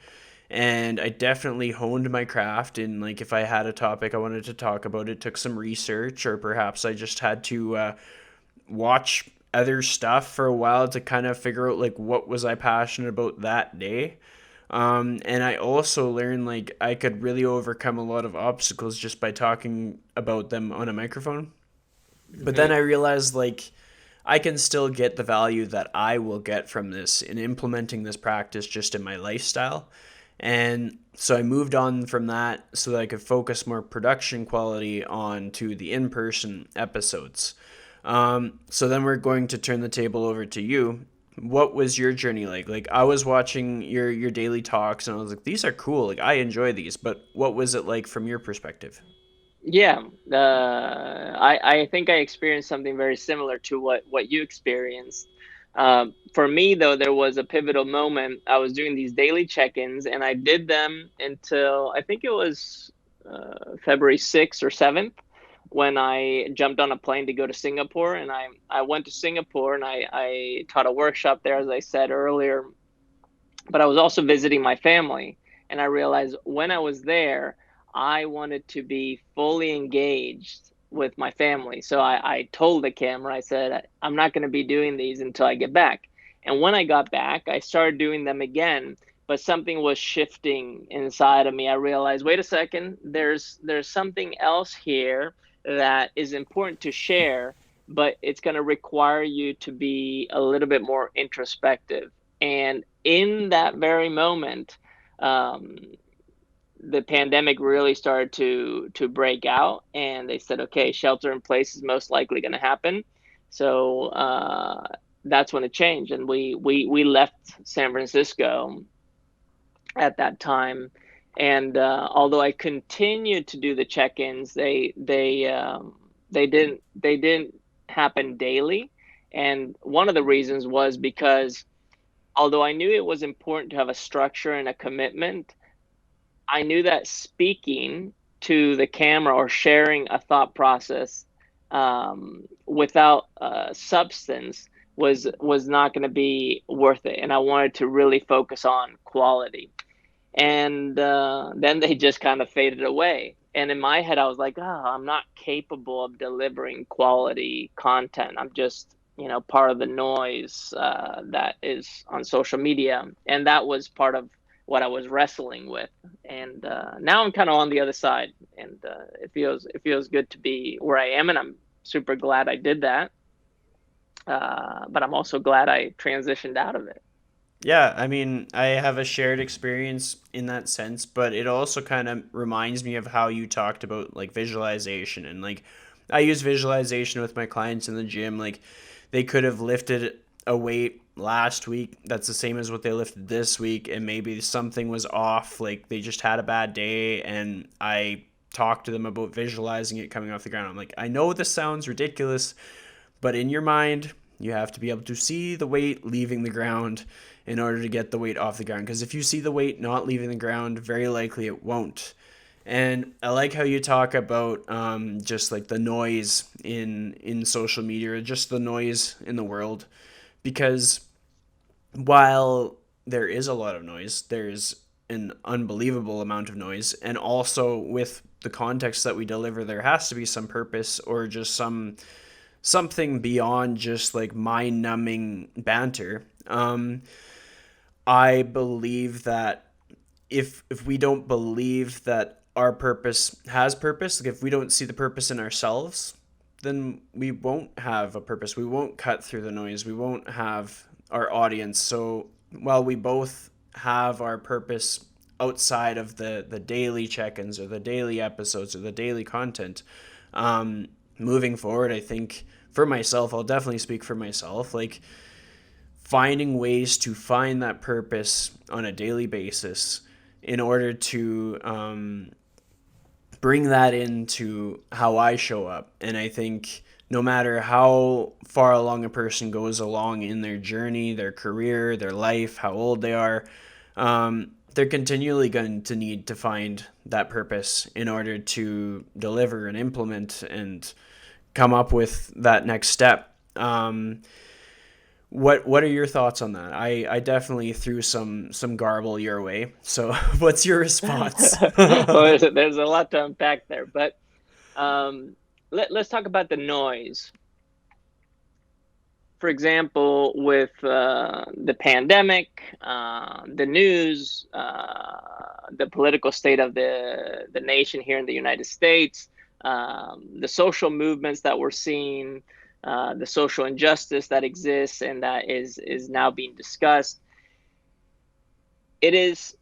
And I definitely honed my craft in like if I had a topic I wanted to talk about, it took some research, or perhaps I just had to watch other stuff for a while to kind of figure out like what was I passionate about that day. And I also learned like I could really overcome a lot of obstacles just by talking about them on a microphone. But then Hmm. I realized like I can still get the value that I will get from this in implementing this practice just in my lifestyle. And so I moved on from that so that I could focus more production quality on to the in-person episodes. So then we're going to turn the table over to you. What was your journey like? Like I was watching your daily talks and I was like, these are cool. Like I enjoy these, but what was it like from your perspective? Yeah, I think I experienced something very similar to what you experienced. For me, though, there was a pivotal moment. I was doing these daily check-ins, and I did them until I think it was February 6th or 7th, when I jumped on a plane to go to Singapore. And I went to Singapore, and I taught a workshop there, as I said earlier. But I was also visiting my family, and I realized when I was there, I wanted to be fully engaged with my family. So I told the camera, I said, I'm not going to be doing these until I get back. And when I got back, I started doing them again, but something was shifting inside of me. I realized, wait a second, there's something else here that is important to share, but it's going to require you to be a little bit more introspective. And in that very moment, um, the pandemic really started to break out, and they said, okay, shelter in place is most likely going to happen. So that's when it changed, and we left San Francisco at that time. And although I continued to do the check-ins, they didn't happen daily. And one of the reasons was because although I knew it was important to have a structure and a commitment, I knew that speaking to the camera or sharing a thought process without substance was not going to be worth it, and I wanted to really focus on quality. And then they just kind of faded away. And in my head, I was like, oh, I'm not capable of delivering quality content. I'm just, part of the noise that is on social media. And that was part of what I was wrestling with. And now I'm kind of on the other side, and it feels good to be where I am, and I'm super glad I did that. But I'm also glad I transitioned out of it. Yeah, I mean, I have a shared experience in that sense, but it also kind of reminds me of how you talked about like visualization and like I use visualization with my clients in the gym. Like they could have lifted a weight last week that's the same as what they lifted this week, and maybe something was off, like they just had a bad day, and I talked to them about visualizing it coming off the ground. I'm like, I know this sounds ridiculous, but in your mind, you have to be able to see the weight leaving the ground in order to get the weight off the ground. Because if you see the weight not leaving the ground, very likely it won't. And I like how you talk about just like the noise in social media, or just the noise in the world. Because while there is a lot of noise, there's an unbelievable amount of noise. And also with the context that we deliver, there has to be some purpose or just something beyond just like mind numbing banter. I believe that if we don't believe that our purpose has purpose, like if we don't see the purpose in ourselves, then we won't have a purpose. We won't cut through the noise. We won't have our audience. So while we both have our purpose outside of the daily check-ins or the daily episodes or the daily content, moving forward, I think for myself, I'll definitely speak for myself, like finding ways to find that purpose on a daily basis in order to bring that into how I show up. And I think no matter how far along a person goes along in their journey, their career, their life, how old they are, they're continually going to need to find that purpose in order to deliver and implement and come up with that next step. What are your thoughts on that? I definitely threw some garble your way. So what's your response? Well, there's a lot to unpack there, but let's talk about the noise. For example, with the pandemic, the news, the political state of the nation here in the United States, the social movements that we're seeing, the social injustice that exists and that is now being discussed. It is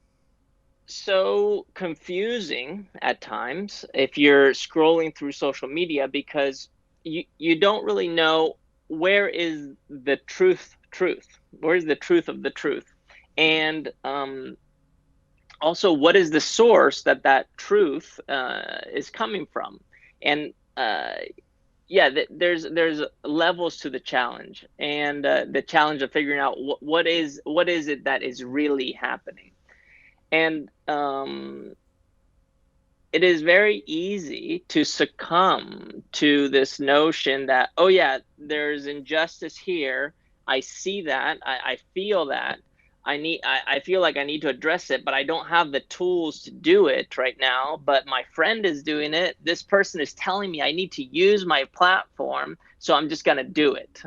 so confusing at times if you're scrolling through social media, because you don't really know where is the truth, where is the truth of the truth, and also what is the source that truth is coming from. And yeah, there's levels to the challenge, and the challenge of figuring out what is it that is really happening. And it is very easy to succumb to this notion that, oh yeah, there's injustice here. I see that. I feel that. I feel like I need to address it, but I don't have the tools to do it right now. But my friend is doing it. This person is telling me I need to use my platform, so I'm just gonna do it.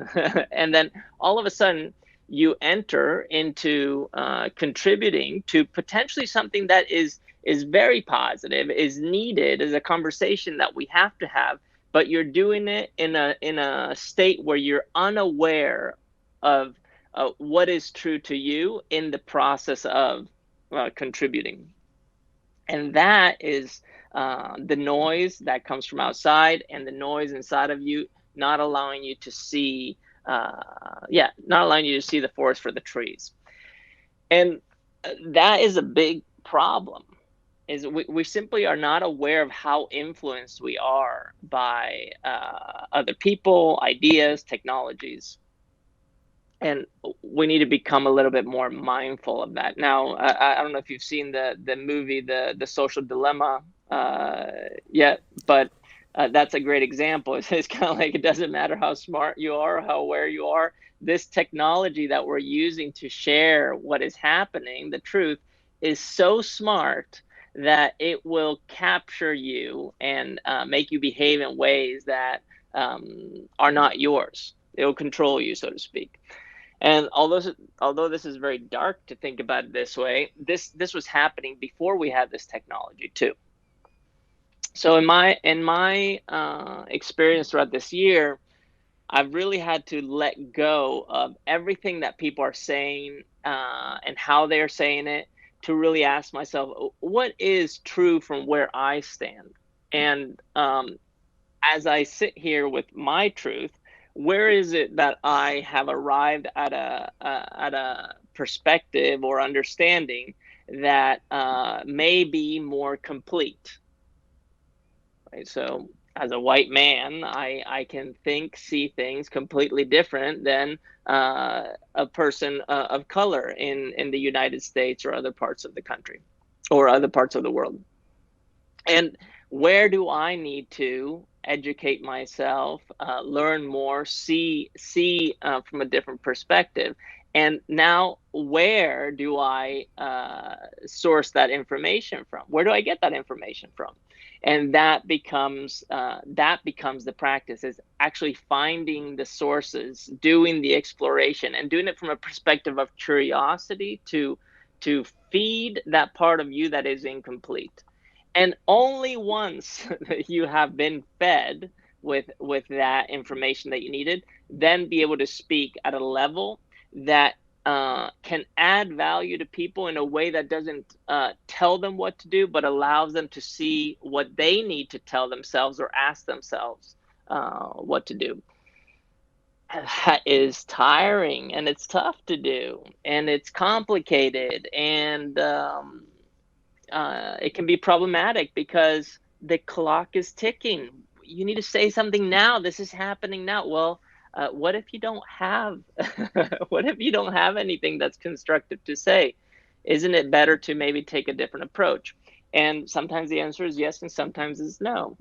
And then all of a sudden, you enter into contributing to potentially something that is very positive, is needed, is a conversation that we have to have, but you're doing it in a state where you're unaware of what is true to you in the process of contributing. And that is the noise that comes from outside, and the noise inside of you not allowing you to see not allowing you to see the forest for the trees. And that is a big problem, is we simply are not aware of how influenced we are by other people, ideas, technologies. And we need to become a little bit more mindful of that. Now, I don't know if you've seen the movie, the Social Dilemma yet, but that's a great example. It's kind of like, it doesn't matter how smart you are, how aware you are. This technology that we're using to share what is happening, the truth, is so smart that it will capture you and make you behave in ways that are not yours. It will control you, so to speak. And although this is very dark to think about it this way, this was happening before we had this technology too. So in my experience throughout this year, I've really had to let go of everything that people are saying and how they're saying it, to really ask myself, what is true from where I stand? And as I sit here with my truth, where is it that I have arrived at a perspective or understanding that may be more complete? Right? So, as a white man, I can think, see things completely different than a person of color in the United States or other parts of the country or other parts of the world. And where do I need to educate myself, learn more, see from a different perspective? And now, where do I source that information from? Where do I get that information from? And that becomes the practice, is actually finding the sources, doing the exploration, and doing it from a perspective of curiosity to feed that part of you that is incomplete. And only once you have been fed with that information that you needed, then be able to speak at a level that can add value to people in a way that doesn't tell them what to do, but allows them to see what they need to tell themselves or ask themselves what to do. And that is tiring, and it's tough to do, and it's complicated, and it can be problematic because the clock is ticking. You need to say something now. This is happening now. Well, what if you don't have what if you don't have anything that's constructive to say? Isn't it better to maybe take a different approach? And sometimes the answer is yes, and sometimes it's no.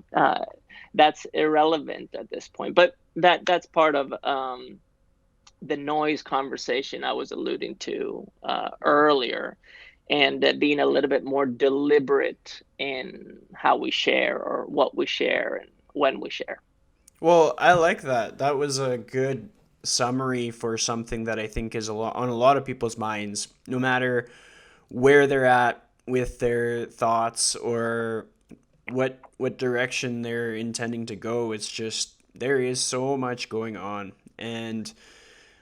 That's irrelevant at this point. But that's part of the noise conversation I was alluding to earlier, and being a little bit more deliberate in how we share, or what we share, and when we share. Well, I like that. That was a good summary for something that I think is a lot on a lot of people's minds, no matter where they're at with their thoughts or what direction they're intending to go. It's just there is so much going on. And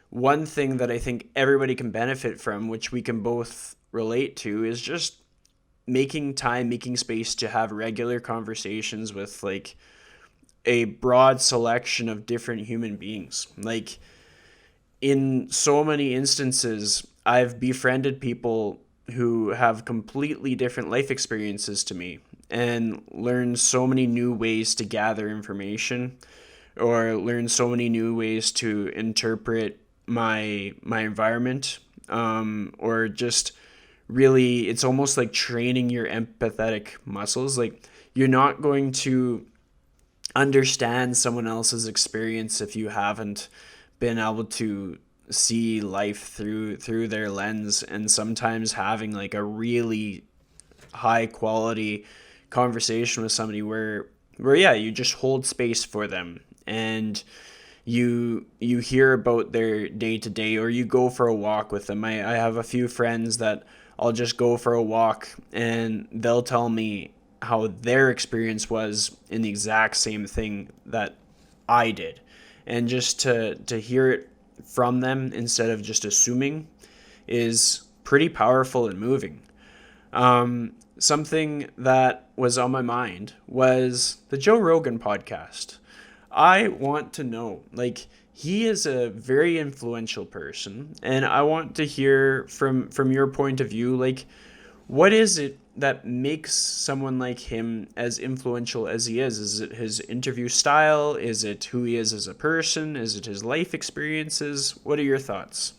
one thing that I think everybody can benefit from, which we can both relate to, is just making time, making space to have regular conversations with like a broad selection of different human beings. Like in so many instances, I've befriended people who have completely different life experiences to me and learned so many new ways to gather information, or learn so many new ways to interpret my environment, or just really, it's almost like training your empathetic muscles. Like you're not going to understand someone else's experience if you haven't been able to see life through their lens. And sometimes having like a really high quality conversation with somebody where yeah, you just hold space for them, and you hear about their day to day, or you go for a walk with them. I have a few friends that I'll just go for a walk and they'll tell me how their experience was in the exact same thing that I did. And just to hear it from them instead of just assuming is pretty powerful and moving. Something that was on my mind was the Joe Rogan podcast. I want to know, like, he is a very influential person, and I want to hear from your point of view, like, what is it that makes someone like him as influential as he is? Is it his interview style? Is it who he is as a person? Is it his life experiences? What are your thoughts?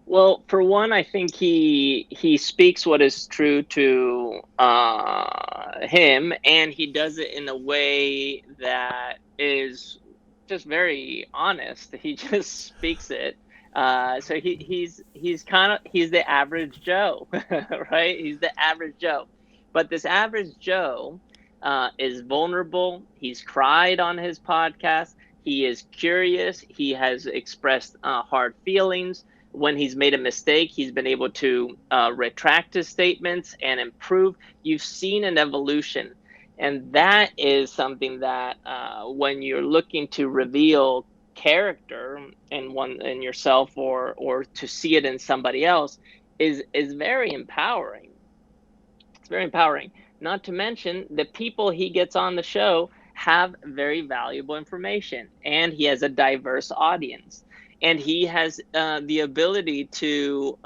Well, for one, I think he speaks what is true to him, and he does it in a way that is just very honest. He just speaks it So he's the average Joe, right? He's the average Joe, but this average Joe is vulnerable. He's cried on his podcast. He is curious. He has expressed hard feelings. When he's made a mistake, he's been able to retract his statements and improve. You've seen an evolution. And that is something that when you're looking to reveal character in yourself or to see it in somebody else is very empowering. It's very empowering. Not to mention the people he gets on the show have very valuable information, and he has a diverse audience, and he has the ability to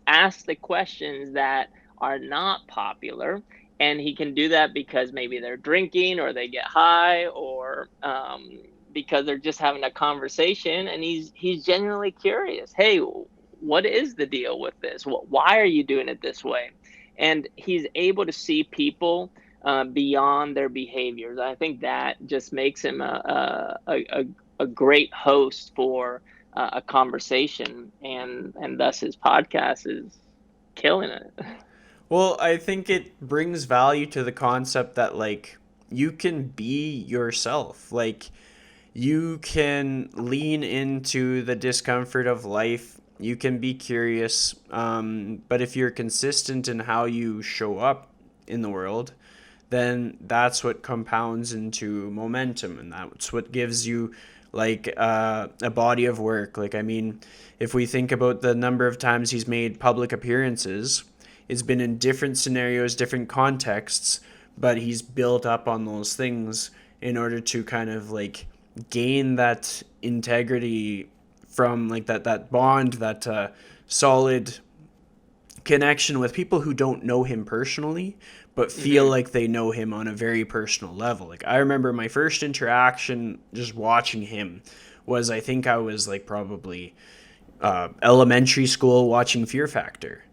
ask the questions that are not popular. And he can do that because maybe they're drinking or they get high or because they're just having a conversation, and he's genuinely curious. Hey, what is the deal with this? Why are you doing it this way? And he's able to see people beyond their behaviors. I think that just makes him a great host for a conversation, and thus his podcast is killing it. Well, I think it brings value to the concept that like you can be yourself. Like you can lean into the discomfort of life. You can be curious. But if you're consistent in how you show up in the world, then that's what compounds into momentum, and that's what gives you like a body of work. Like, I mean, if we think about the number of times he's made public appearances, it's been in different scenarios, different contexts, but he's built up on those things in order to kind of like gain that integrity from like that bond, that solid connection with people who don't know him personally but feel like they know him on a very personal level. Like I remember my first interaction just watching him was, I think I was like probably elementary school watching Fear Factor.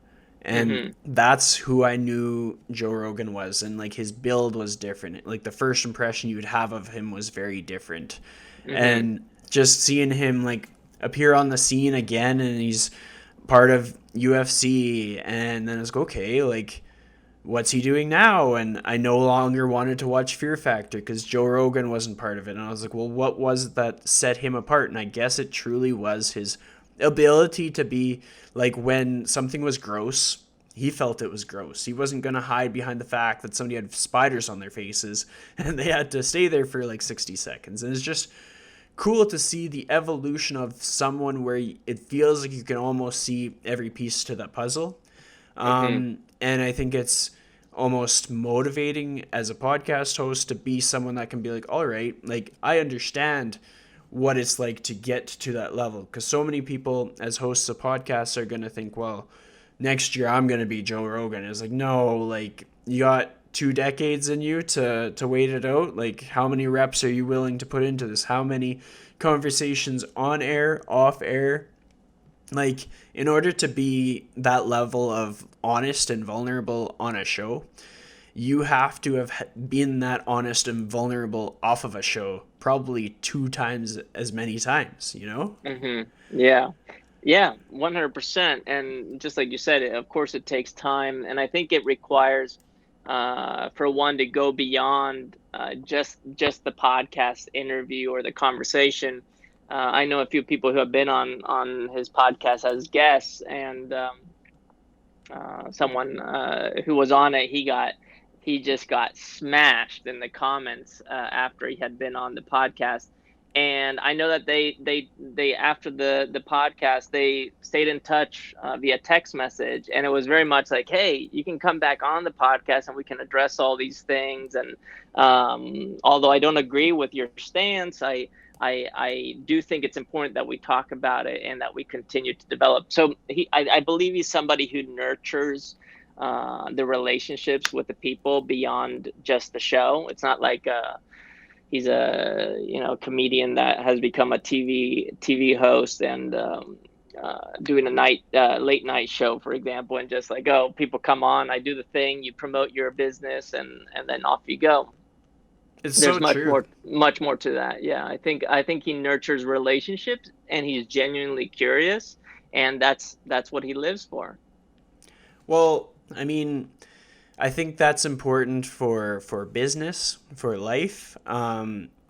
And that's who I knew Joe Rogan was. And like his build was different. Like the first impression you would have of him was very different. And just seeing him like appear on the scene again, and he's part of UFC, and then it's like, okay, like what's he doing now? And I no longer wanted to watch Fear Factor because Joe Rogan wasn't part of it. And I was like, well, what was it that set him apart? And I guess it truly was his ability to be like, when something was gross, he felt it was gross. He wasn't going to hide behind the fact that somebody had spiders on their faces and they had to stay there for like 60 seconds. And it's just cool to see the evolution of someone where it feels like you can almost see every piece to that puzzle. And I think it's almost motivating as a podcast host to be someone that can be like, all right, like I understand what it's like to get to that level. Because so many people as hosts of podcasts are going to think, well, next year I'm going to be Joe Rogan. It's like, no, like you got 2 decades in you to wait it out. Like how many reps are you willing to put into this? How many conversations on air, off air? Like in order to be that level of honest and vulnerable on a show, you have to have been that honest and vulnerable off of a show probably 2 times as many times, you know? Yeah. Yeah, 100%. And just like you said, of course it takes time. And I think it requires for one to go beyond just the podcast interview or the conversation. I know a few people who have been on his podcast as guests, and someone who was on it, he just got smashed in the comments after he had been on the podcast. And I know that they after the podcast, they stayed in touch via text message, and it was very much like, hey, you can come back on the podcast and we can address all these things. And although I don't agree with your stance, I do think it's important that we talk about it and that we continue to develop. So I believe he's somebody who nurtures the relationships with the people beyond just the show. It's not like he's a comedian that has become a TV host and doing a late night show, for example, and just like, oh, people come on, I do the thing, you promote your business, and then off you go. It's There's so true. much more to that. Yeah, I think he nurtures relationships and he's genuinely curious, and that's what he lives for. Well, I mean, I think that's important for business, for life,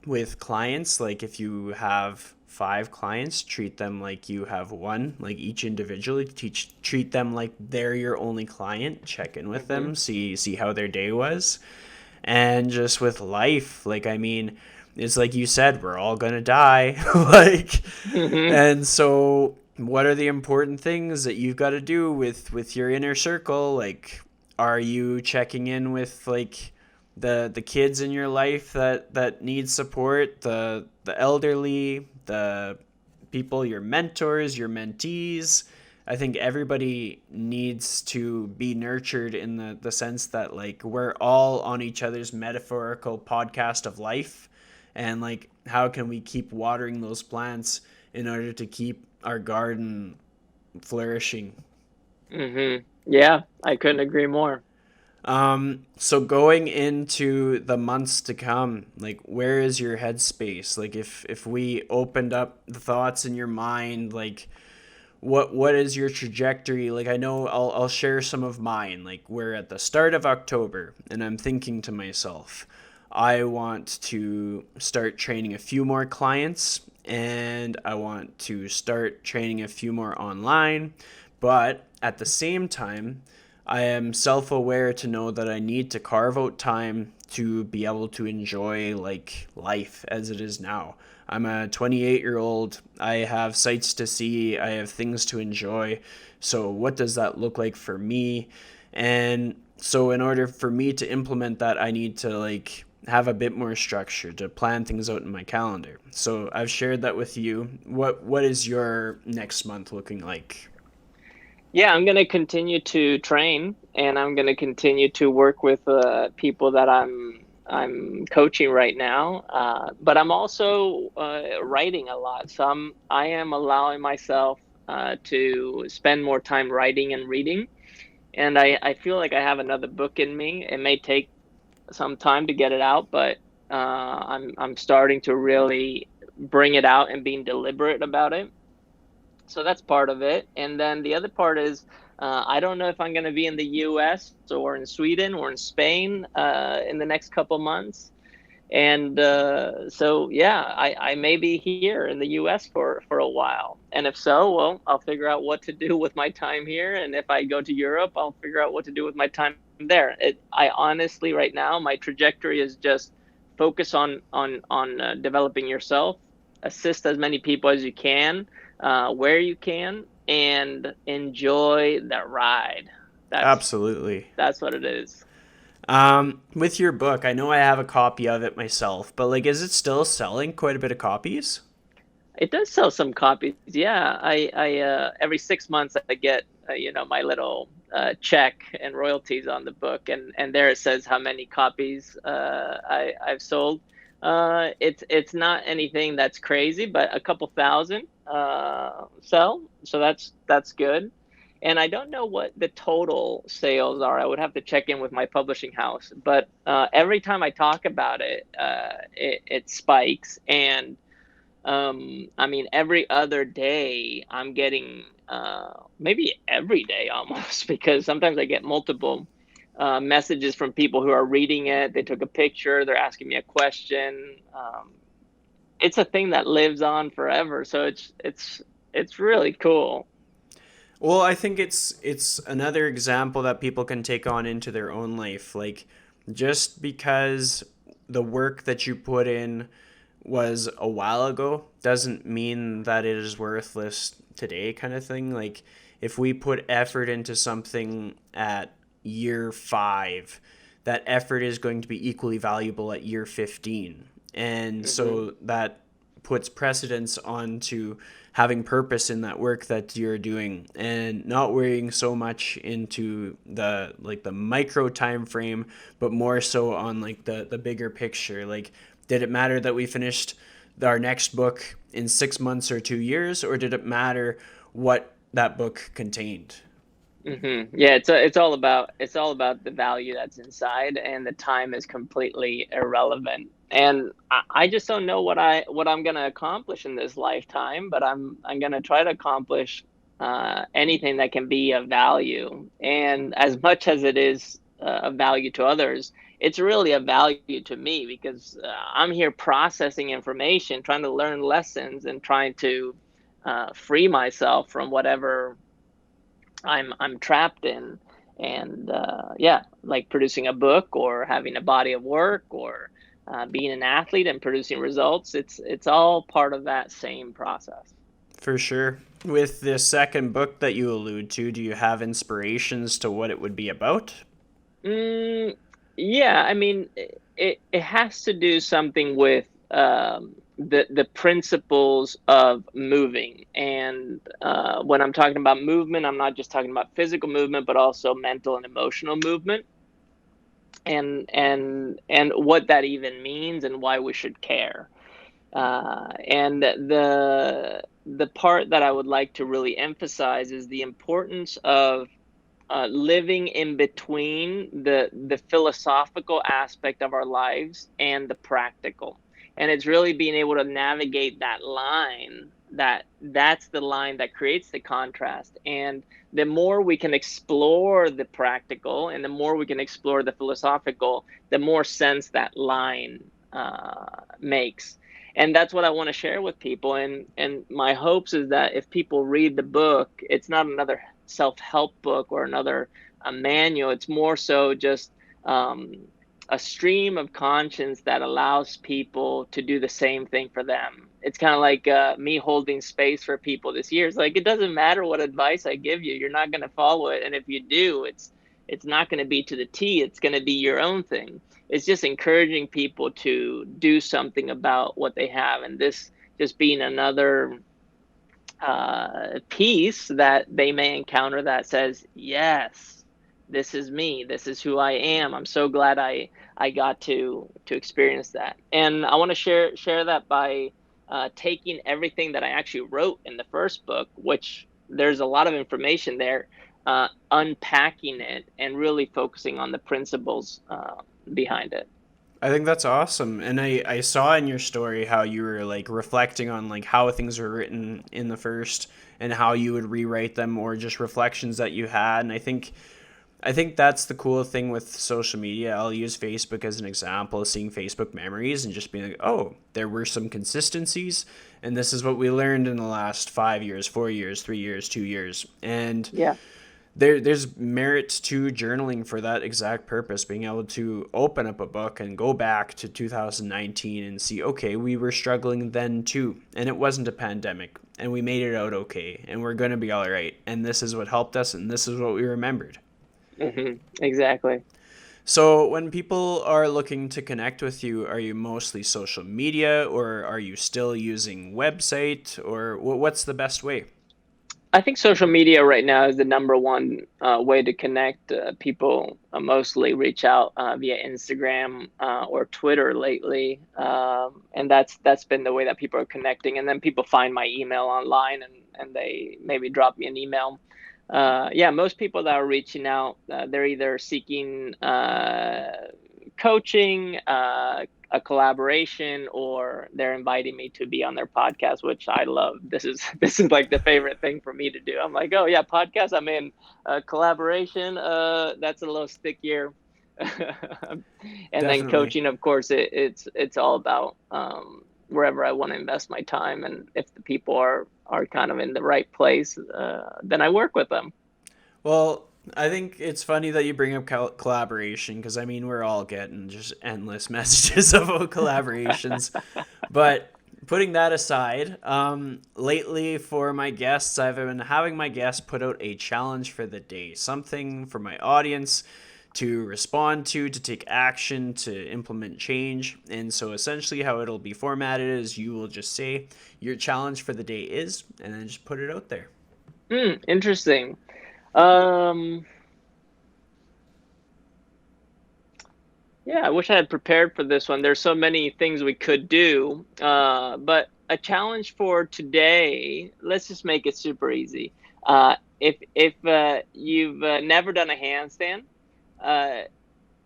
with clients. Like if you have 5 clients, treat them like you have one, like each individually. Treat them like they're your only client. Check in with Hmm. them, see how their day was, and just with life. Like I mean, it's like you said, we're all gonna die. Like, Hmm. and so what are the important things that you've got to do with your inner circle? Like, are you checking in with like the kids in your life that need support, the elderly, the people, your mentors, your mentees? I think everybody needs to be nurtured in the sense that like we're all on each other's metaphorical podcast of life, and like how can we keep watering those plants in order to keep our garden flourishing. Hmm. Yeah, I couldn't agree more. So going into the months to come, like where is your headspace? Like if we opened up the thoughts in your mind, like what is your trajectory? Like I know I'll share some of mine. Like we're at the start of October and I'm thinking to myself, I want to start training a few more clients and I want to start training a few more online, but at the same time I am self-aware to know that I need to carve out time to be able to enjoy like life as it is now. I'm a 28-year-old. I have sights to see. I have things to enjoy. So what does that look like for me? And so in order for me to implement that, I need to like have a bit more structure to plan things out in my calendar. So I've shared that with you. What is your next month looking like? Yeah, I'm going to continue to train, and I'm going to continue to work with people that I'm coaching right now. But I'm also writing a lot, so I am allowing myself to spend more time writing and reading. And I feel like I have another book in me. It may take some time to get it out, but I'm starting to really bring it out and being deliberate about it. So that's part of it. And then the other part is I don't know if I'm going to be in the US or in Sweden or in Spain in the next couple months. And so, yeah, I may be here in the US for a while. And if so, well, I'll figure out what to do with my time here. And if I go to Europe, I'll figure out what to do with my time there. I honestly, right now, my trajectory is just focus on developing yourself, assist as many people as you can, where you can, and enjoy the ride. That's Absolutely. that's what it is. With your book, I know I have a copy of it myself, but like, is it still selling quite a bit of copies? It does sell some copies. Yeah, I every 6 months I get my little check and royalties on the book, and there it says how many copies I've sold. It's not anything that's crazy, but a couple thousand sell, so that's good. And I don't know what the total sales are. I would have to check in with my publishing house, but every time I talk about it, it spikes. And I mean, every other day I'm getting, maybe every day almost, because sometimes I get multiple messages from people who are reading it. They took a picture, they're asking me a question. It's a thing that lives on forever, so it's really cool. Well, I think it's another example that people can take on into their own life. Like just because the work that you put in was a while ago doesn't mean that it is worthless today kind of thing. Like if we put effort into something at year 5, that effort is going to be equally valuable at year 15. And Hmm. so that puts precedence onto having purpose in that work that you're doing and not worrying so much into the like the micro time frame, but more so on like the bigger picture. Like did it matter that we finished our next book in 6 months or 2 years, or did it matter what that book contained? Yeah, it's all about the value that's inside, and the time is completely irrelevant. And I just don't know what I'm gonna accomplish in this lifetime, but I'm gonna try to accomplish anything that can be of value. And as much as it is of value to others, it's really a value to me because I'm here processing information, trying to learn lessons, and trying to free myself from whatever I'm trapped in. And yeah, like producing a book or having a body of work or being an athlete and producing results, it's all part of that same process. For sure. With the second book that you allude to, do you have inspirations to what it would be about? Mm, yeah, I mean, it has to do something with the principles of moving. And when I'm talking about movement, I'm not just talking about physical movement, but also mental and emotional movement, and what that even means and why we should care. And the part that I would like to really emphasize is the importance of living in between the philosophical aspect of our lives and the practical. And it's really being able to navigate that line, that's the line that creates the contrast. And the more we can explore the practical and the more we can explore the philosophical, the more sense that line makes. And that's what I want to share with people. And my hopes is that if people read the book, it's not another self-help book or another manual. It's more so just um, a stream of conscience that allows people to do the same thing for them. It's kind of like me holding space for people this year. It's like, it doesn't matter what advice I give you, you're not going to follow it. And if you do, it's not going to be to the T. It's going to be your own thing. It's just encouraging people to do something about what they have, and this just being another piece that they may encounter that says, yes, this is me, this is who I am. I'm so glad I got to experience that. And I want to share that by taking everything that I actually wrote in the first book, which there's a lot of information there, unpacking it and really focusing on the principles behind it. I think that's awesome. And I saw in your story how you were like reflecting on like how things were written in the first and how you would rewrite them or just reflections that you had. And I think that's the cool thing with social media. I'll use Facebook as an example, seeing Facebook memories and just being like, oh, there were some consistencies and this is what we learned in the last 5 years, 4 years, 3 years, 2 years. And Yeah. there's merit to journaling for that exact purpose, being able to open up a book and go back to 2019 and see, okay, we were struggling then too, and it wasn't a pandemic, and we made it out okay, and we're going to be all right, and this is what helped us, and this is what we remembered. Exactly. So when people are looking to connect with you, are you mostly social media, or are you still using website, or what's the best way? I think social media right now is the number one way to connect. People mostly reach out via Instagram or Twitter lately, and that's been the way that people are connecting. And then people find my email online and they maybe drop me an email. Yeah, most people that are reaching out, they're either seeking coaching, a collaboration, or they're inviting me to be on their podcast, which I love. This is like the favorite thing for me to do. I'm like, oh yeah, podcast, I'm in. Collaboration, that's a little stickier. And then Definitely. coaching, of course, it's all about wherever I want to invest my time, and if the people are kind of in the right place, then I work with them. Well, I think it's funny that you bring up collaboration because I mean we're all getting just endless messages about collaborations. But putting that aside, lately for my guests, I've been having my guests put out a challenge for the day, something for my audience to respond to take action, to implement change. And so essentially, how it'll be formatted is you will just say your challenge for the day is, and then just put it out there. Interesting. Um, yeah, I wish I had prepared for this one. There's so many things we could do, but a challenge for today. Let's just make it super easy. If you've never done a handstand, uh,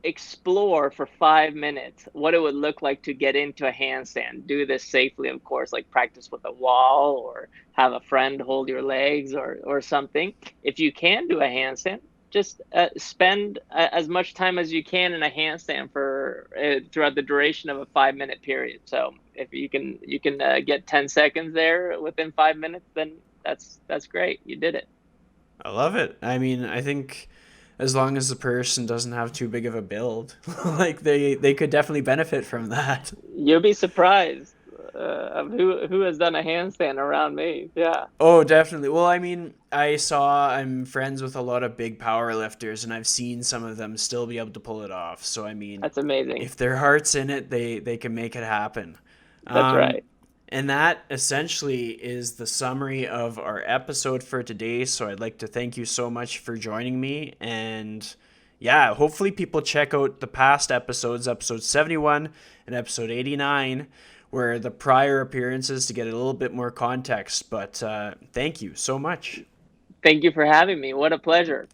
explore for 5 minutes what it would look like to get into a handstand. Do this safely, of course, like practice with a wall or have a friend hold your legs or something. If you can do a handstand, just spend as much time as you can in a handstand for throughout the duration of a 5 minute period. So if you can get 10 seconds there within 5 minutes, then that's great. You did it. I love it. I mean, I think as long as the person doesn't have too big of a build, like they could definitely benefit from that. You'll be surprised of who has done a handstand around me. Yeah, Oh, definitely. Well, I mean, I'm friends with a lot of big power lifters, and I've seen some of them still be able to pull it off. So, I mean, that's amazing. if their heart's in it, they can make it happen. That's Um, right. and that essentially is the summary of our episode for today. So, I'd like to thank you so much for joining me. And yeah, hopefully people check out the past episodes, episode 71 and episode 89, where the prior appearances to get a little bit more context. But thank you so much. Thank you for having me. What a pleasure.